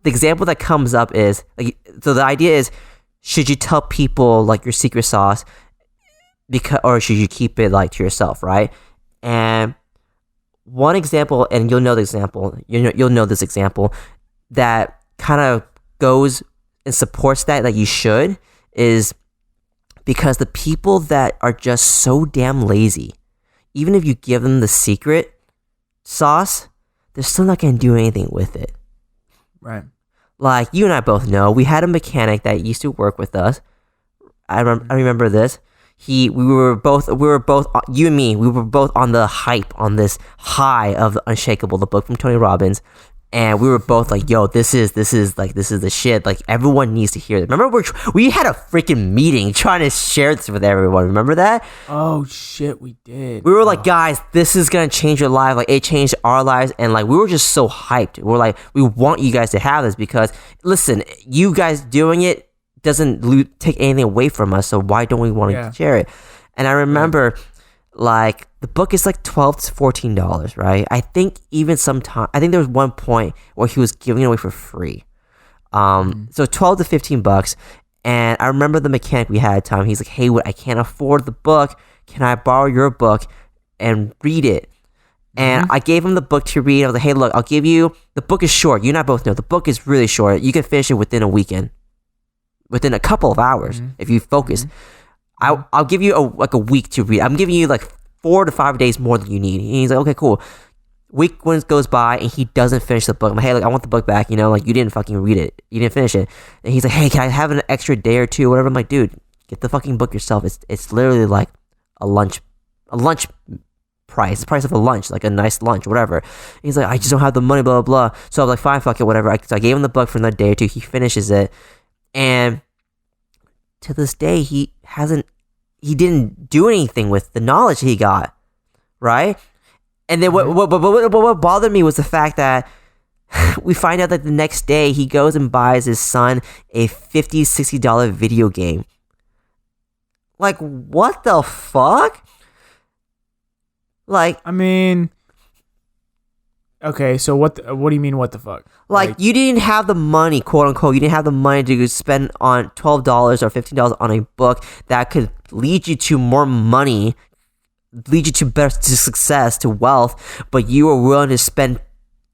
the example that comes up is like, so the idea is, should you tell people like your secret sauce, or should you keep it like to yourself, right? And one example, and you'll know the example, you'll know this example that kind of goes and supports that you should, is because the people that are just so damn lazy, even if you give them the secret sauce, they're still not going to do anything with it. Right. Like, you and I both know, we had a mechanic that used to work with us. I remember this. We were both, you and me, we were both on the hype, on this high of Unshakable, the book from Tony Robbins. And we were both like, yo, this is the shit. Like, everyone needs to hear this. Remember, we had a freaking meeting trying to share this with everyone. Remember that? Oh, shit, we did. We were like, guys, this is going to change your life. Like, it changed our lives. And, like, we were just so hyped. We're like, we want you guys to have this because, listen, you guys doing it doesn't take anything away from us. So why don't we want to share it? And I remember... like, the book is like $12 to $14, right? I think even I think there was one point where he was giving it away for free. So $12 to $15. And I remember the mechanic we had at the time. He's like, hey, I can't afford the book. Can I borrow your book and read it? And I gave him the book to read. I was like, hey, look, I'll give you, the book is short. You and I both know the book is really short. You can finish it within a weekend, within a couple of hours if you focus. I'll give you a week to read. I'm giving you like 4 to 5 days more than you need. And he's like, okay, cool. Week goes by and he doesn't finish the book. I'm like, hey, look, I want the book back. You know, like, you didn't fucking read it. You didn't finish it. And he's like, hey, can I have an extra day or two? Whatever. I'm like, dude, get the fucking book yourself. It's literally like a lunch price, the price of a lunch, like a nice lunch, whatever. And he's like, I just don't have the money, blah, blah, blah. So I was like, fine, fuck it, whatever. So I gave him the book for another day or two. He finishes it. And to this day, he didn't do anything with the knowledge he got, right? And then what bothered me was the fact that we find out that the next day he goes and buys his son a $50, $60 video game. Like, what the fuck? Like, I mean, okay, so what do you mean, what the fuck? Like, you didn't have the money, quote unquote, you didn't have the money to spend on $12 or $15 on a book that could lead you to more money, lead you to success, to wealth, but you were willing to spend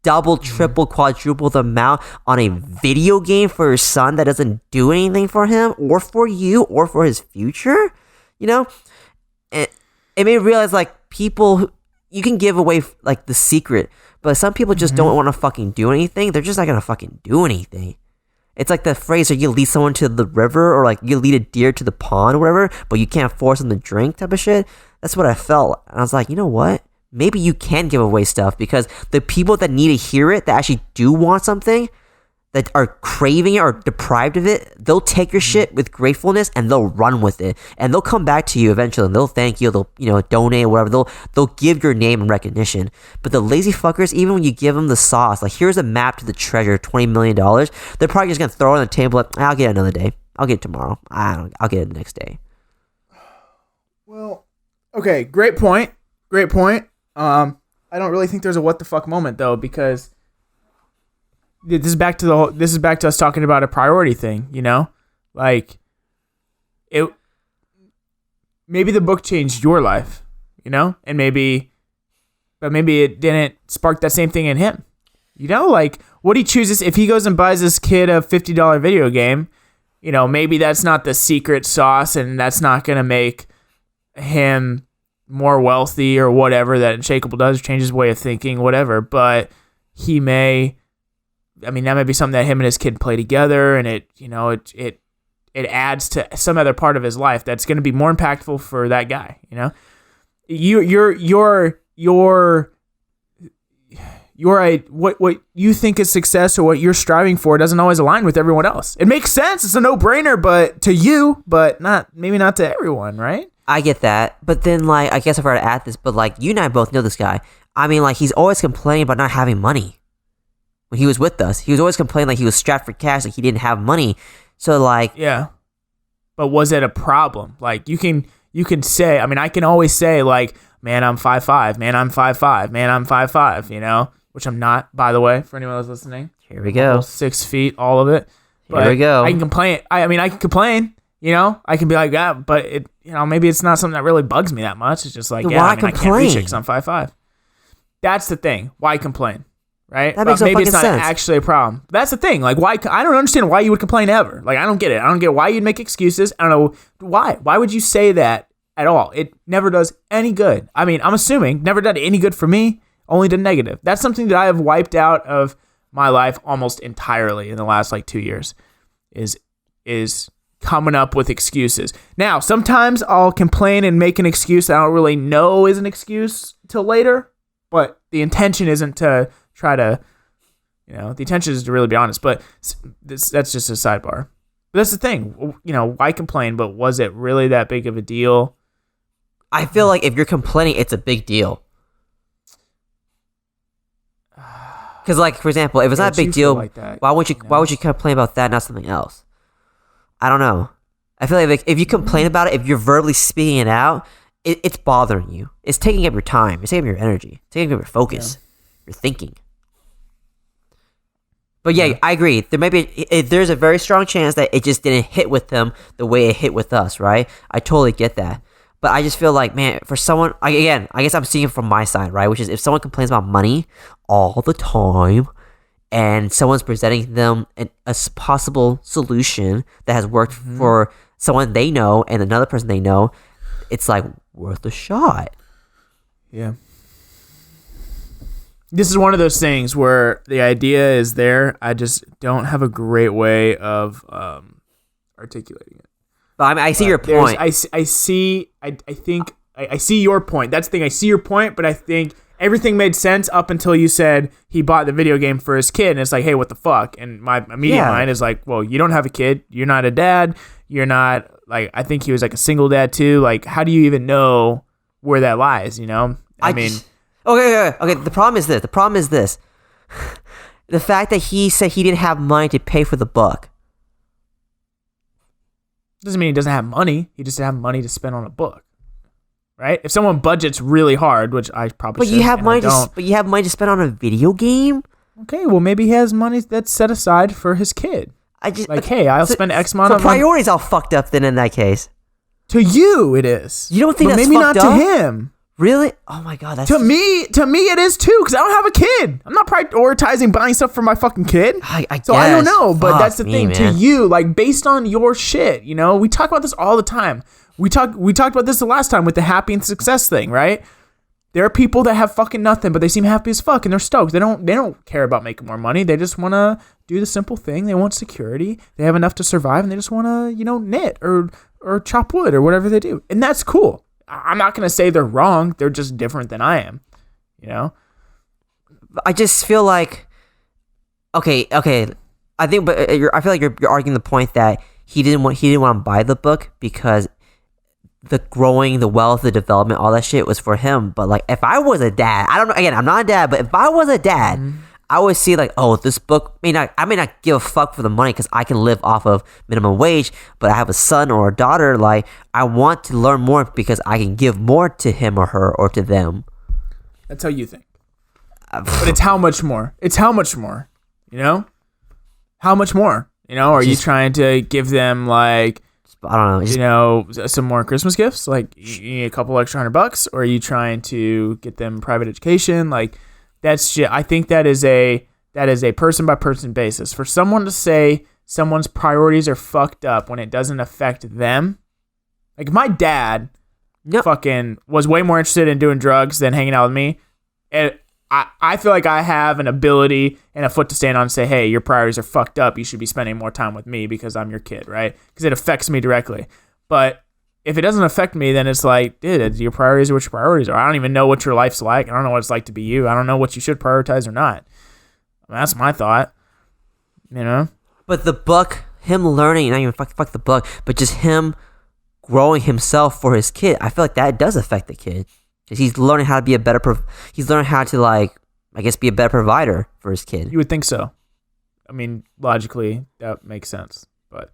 double, triple, quadruple the amount on a video game for your son that doesn't do anything for him or for you or for his future, you know? It made me realize, like, people, you can give away like the secret, but some people just don't want to fucking do anything. They're just not gonna fucking do anything. It's like the phrase, or you lead someone to the river, or like you lead a deer to the pond or whatever, but you can't force them to drink type of shit. That's what I felt. And I was like, you know what? Maybe you can give away stuff, because the people that need to hear it, that actually do want something, that are craving it or deprived of it, they'll take your shit with gratefulness and they'll run with it, and they'll come back to you eventually and they'll thank you. They'll, you know, donate or whatever. They'll give your name and recognition. But the lazy fuckers, even when you give them the sauce, like, here's a map to the treasure, $20 million, they're probably just gonna throw it on the table. Like, I'll get it another day. I'll get it tomorrow. I'll get it the next day. Well, okay, great point. Great point. I don't really think there's a what the fuck moment though, because this is back to us talking about a priority thing, you know? Like, maybe the book changed your life, you know? And maybe it didn't spark that same thing in him. You know, like, what he chooses, if he goes and buys this kid a $50 video game, you know, maybe that's not the secret sauce, and that's not going to make him more wealthy or whatever that Unshakable does, change his way of thinking, whatever. But that may be something that him and his kid play together, and it adds to some other part of his life that's going to be more impactful for that guy. You know, what you think is success or what you're striving for doesn't always align with everyone else. It makes sense. It's a no-brainer, but to you, but maybe not to everyone, right? I get that, but then, like, I guess if I were to add this, but like, you and I both know this guy. I mean, like, he's always complaining about not having money. When he was with us, he was always complaining like he was strapped for cash, like he didn't have money. So, like, yeah. But was it a problem? Like, you can say, I mean, I can always say, like, man, I'm 5'5", man, I'm 5'5", man, I'm 5'5", you know, which I'm not, by the way, for anyone that's listening. Here we go. 6 feet, all of it. But Here we go. I can complain. I mean, I can complain. You know, I can be like that, but maybe it's not something that really bugs me that much. It's just like, why I can't reach it because I'm 5'5". That's the thing. Why complain? Right? That makes no maybe it's not sense. actually a problem. That's the thing. Like, why? I don't understand why you would complain ever. Like, I don't get it. I don't get why you'd make excuses. I don't know why. Why would you say that at all? It never does any good. I mean, I'm assuming never done any good for me. Only did negative. That's something that I have wiped out of my life almost entirely in the last 2 years. Is coming up with excuses. Now, sometimes I'll complain and make an excuse that I don't really know is an excuse till later, but the intention isn't to try to, the intention is to really be honest, but that's just a sidebar. But that's the thing, why complain, but was it really that big of a deal? I feel like if you're complaining, it's a big deal. Because, for example, if it's not a big deal, like that, why would you complain about that, not something else? I don't know. I feel like if you complain about it, if you're verbally speaking it out, it's bothering you. It's taking up your time. It's taking up your energy. It's taking up your focus. Your thinking. But yeah, I agree. There's a very strong chance that it just didn't hit with them the way it hit with us, right? I totally get that. But I just feel like, man, for someone, I guess I'm seeing it from my side, right? Which is if someone complains about money all the time, and someone's presenting them a possible solution that has worked for someone they know and another person they know, it's worth a shot. Yeah. This is one of those things where the idea is there. I just don't have a great way of articulating it. But I see your point. I see your point. That's the thing. I see your point, but I think everything made sense up until you said he bought the video game for his kid, and it's like, hey, what the fuck? And my immediate mind is like, well, you don't have a kid. You're not a dad. You're not, I think he was a single dad too. How do you even know where that lies, I mean... Okay. The problem is this. The fact that he said he didn't have money to pay for the book. Doesn't mean he doesn't have money. He just doesn't have money to spend on a book. Right? If someone budgets really hard, which I probably should, but you have money to spend on a video game? Okay, well maybe he has money that's set aside for his kid. Hey, I'll spend X amount of money. So priorities all fucked up then in that case. To you it is. You don't think but that's maybe fucked not up? to him. Really? Oh my god, that's to me it is too, because I don't have a kid. I'm not prioritizing buying stuff for my fucking kid. I guess. So I don't know, but that's the thing. Man. To you, based on your shit, we talk about this all the time. We talked about this the last time with the happy and success thing, right? There are people that have fucking nothing, but they seem happy as fuck and they're stoked. They don't care about making more money. They just want to do the simple thing. They want security. They have enough to survive, and they just want to, knit or chop wood or whatever they do, and that's cool. I'm not going to say they're wrong. They're just different than I am, I just feel like, okay. I think, but I feel like you're arguing the point that he didn't want to buy the book because the growing, the wealth, the development, all that shit was for him. But if I was a dad, I don't know. Again, I'm not a dad, but if I was a dad, I would see this book I may not give a fuck for the money because I can live off of minimum wage, but I have a son or a daughter. I want to learn more because I can give more to him or her or to them. That's how you think. But it's how much more? It's how much more? How much more? Are you trying to give them I don't know, some more Christmas gifts? You need a couple extra $100, or are you trying to get them private education? That's shit. I think that is a person by person basis. For someone to say someone's priorities are fucked up when it doesn't affect them, my dad fucking was way more interested in doing drugs than hanging out with me. And I feel like I have an ability and a foot to stand on and say, hey, your priorities are fucked up. You should be spending more time with me because I'm your kid, right? Because it affects me directly. But if it doesn't affect me, then it's dude, your priorities are what your priorities are. I don't even know what your life's like. I don't know what it's like to be you. I don't know what you should prioritize or not. That's my thought. But the book, him learning, not even fuck the book, but just him growing himself for his kid, I feel like that does affect the kid. Because he's learning how to be he's learning how to be a better provider for his kid. You would think so. I mean, logically, that makes sense. But